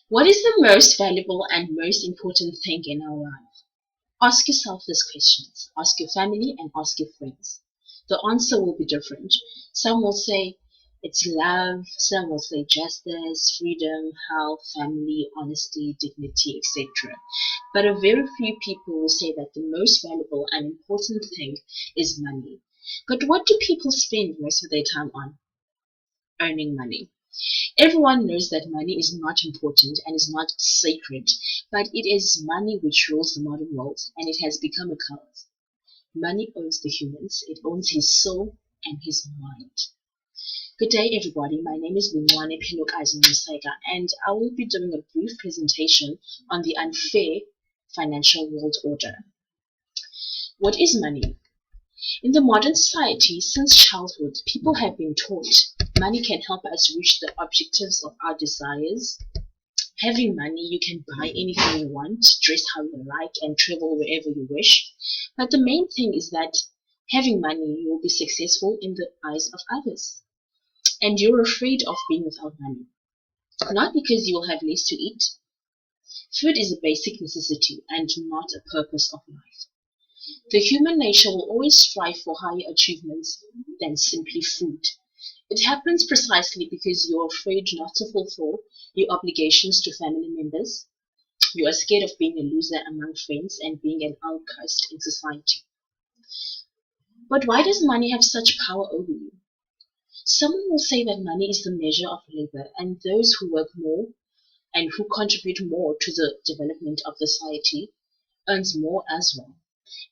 What is the most valuable and most important thing in our life? Ask yourself these questions. Ask your family and ask your friends. The answer will be different. Some will say it's love, some will say justice, freedom, health, family, honesty, dignity, etc. But a very few people will say that the most valuable and important thing is money. But what do people spend most of their time on? Earning money. Everyone knows that money is not important and is not sacred, but it is money which rules the modern world, and it has become a cult. Money owns the humans, it owns his soul and his mind. Good day, everybody. My name is Buncwane Nxuseka, and I will be doing a brief presentation on the unfair financial world order. What is money? In the modern society, since childhood, people have been taught money can help us reach the objectives of our desires. Having money, you can buy anything you want, dress how you like, and travel wherever you wish. But the main thing is that having money, you will be successful in the eyes of others. And you're afraid of being without money. Not because you will have less to eat. Food is a basic necessity and not a purpose of life. The human nature will always strive for higher achievements than simply food. It happens precisely because you're afraid not to fulfill your obligations to family members. You are scared of being a loser among friends and being an outcast in society. But why does money have such power over you? Someone will say that money is the measure of labor, and those who work more and who contribute more to the development of the society earns more as well.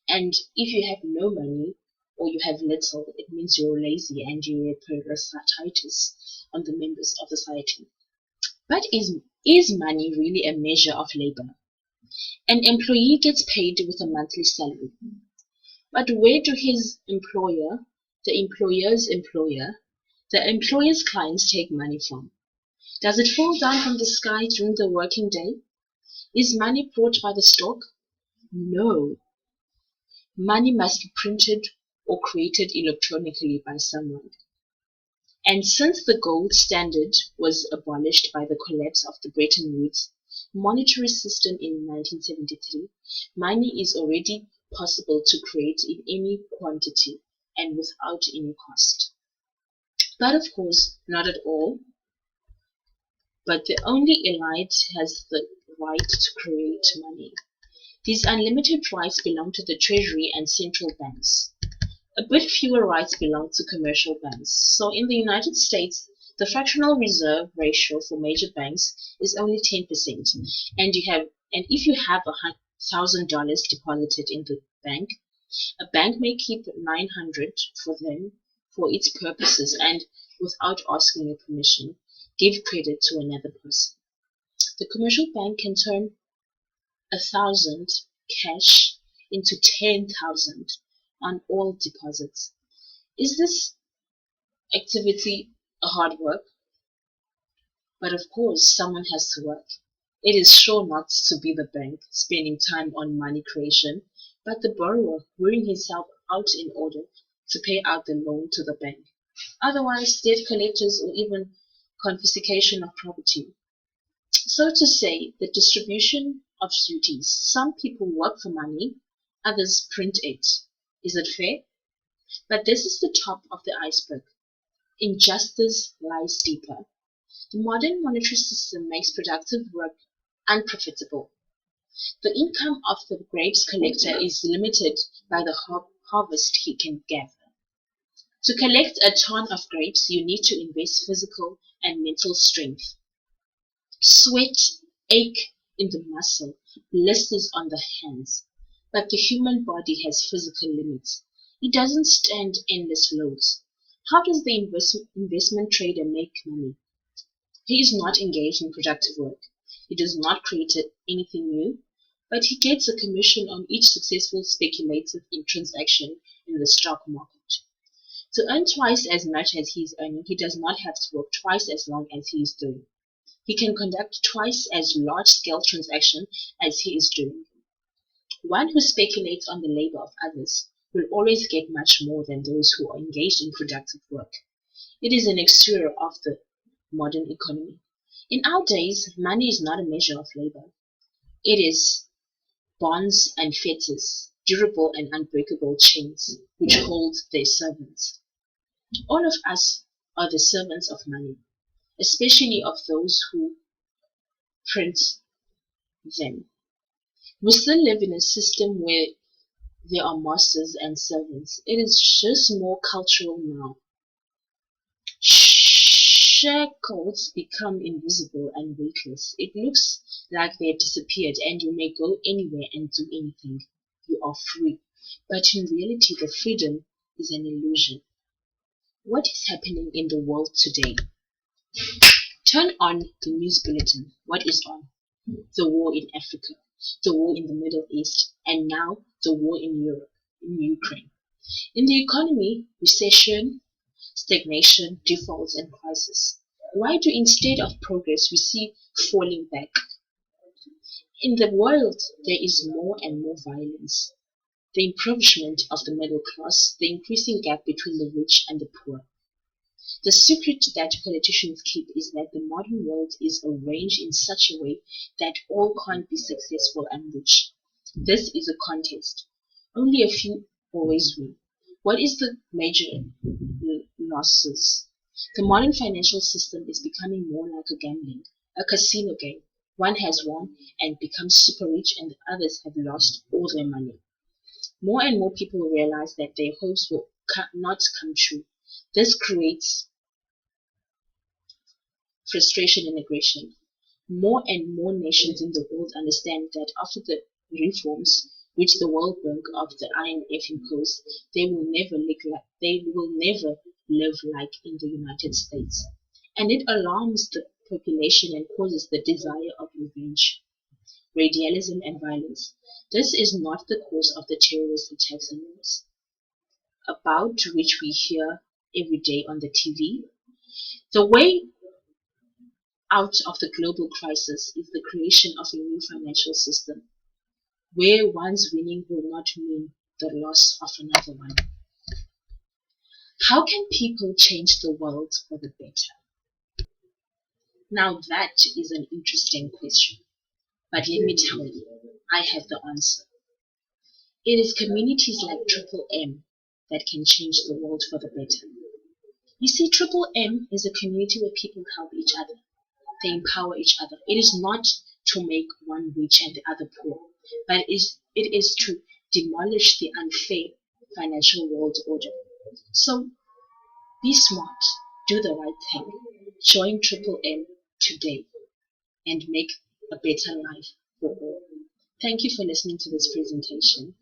And if you have no money or you have little, it means you're lazy and you're a parasititis on the members of the society. But is money really a measure of labor? An employee gets paid with a monthly salary. But where do his employer, the employer's employer, the employer's clients take money from? Does it fall down from the sky during the working day? Is money brought by the stock? No. Money must be printed or created electronically by someone. And since the gold standard was abolished by the collapse of the Bretton Woods monetary system in 1973, money is already possible to create in any quantity and without any cost. But of course, not at all. But the only elite has the right to create money. These unlimited rights belong to the Treasury and central banks. A bit fewer rights belong to commercial banks. So in the United States, the fractional reserve ratio for major banks is only 10%. And if you have $1,000 deposited in the bank, a bank may keep 900 for them for its purposes and without asking your permission, give credit to another person. The commercial bank can turn 1,000 cash into 10,000 on all deposits. Is this activity a hard work? But of course, someone has to work. It is sure not to be the bank spending time on money creation, but the borrower wearing himself out in order to pay out the loan to the bank. Otherwise, debt collectors or even confiscation of property. So to say, the distribution of duties. Some people work for money, others print it. Is it fair? But this is the top of the iceberg. Injustice lies deeper. The modern monetary system makes productive work unprofitable. The income of the grapes collector is limited by the harvest he can gather. To collect a ton of grapes, you need to invest physical and mental strength. Sweat, ache in the muscle, blisters on the hands. But the human body has physical limits. It doesn't stand endless loads. How does the investment trader make money? He is not engaged in productive work. He does not create anything new, but he gets a commission on each successful speculative transaction in the stock market. To earn twice as much as he is earning, he does not have to work twice as long as he is doing. He can conduct twice as large-scale transactions as he is doing. One who speculates on the labor of others will always get much more than those who are engaged in productive work. It is an exterior of the modern economy. In our days, money is not a measure of labor. It is bonds and fetters, durable and unbreakable chains, which hold their servants. All of us are the servants of money, especially of those who print them. We still live in a system where there are masters and servants. It is just more cultural now. Shackles become invisible and weightless. It looks like they have disappeared and you may go anywhere and do anything. You are free. But in reality, the freedom is an illusion. What is happening in the world today? Turn on the news bulletin. What is on? The war in Africa, the war in the Middle East, and now the war in Europe, in Ukraine. In the economy, recession, stagnation, defaults, and crisis. Why do instead of progress we see falling back? In the world, there is more and more violence. The impoverishment of the middle class, the increasing gap between the rich and the poor. The secret that politicians keep is that the modern world is arranged in such a way that all can't be successful and rich. This is a contest. Only a few always win. What is the major losses? The modern financial system is becoming more like a gambling, a casino game. One has won and become super rich and the others have lost all their money. More and more people realize that their hopes will not come true. This creates frustration and aggression. More and more nations in the world understand that after the reforms which the World Bank of the IMF imposed, they will never live like in the United States. And it alarms the population and causes the desire of revenge, radialism and violence. This is not the cause of the terrorist attacks and wars, about which we hear every day on the TV. The way out of the global crisis is the creation of a new financial system, where one's winning will not mean the loss of another one. How can people change the world for the better? Now that is an interesting question, but let me tell you, I have the answer. It is communities like Triple M that can change the world for the better. You see, Triple M is a community where people help each other. They empower each other. It is not to make one rich and the other poor, but it is to demolish the unfair financial world order. So be smart, do the right thing, join Triple M today and make a better life for all. Thank you for listening to this presentation.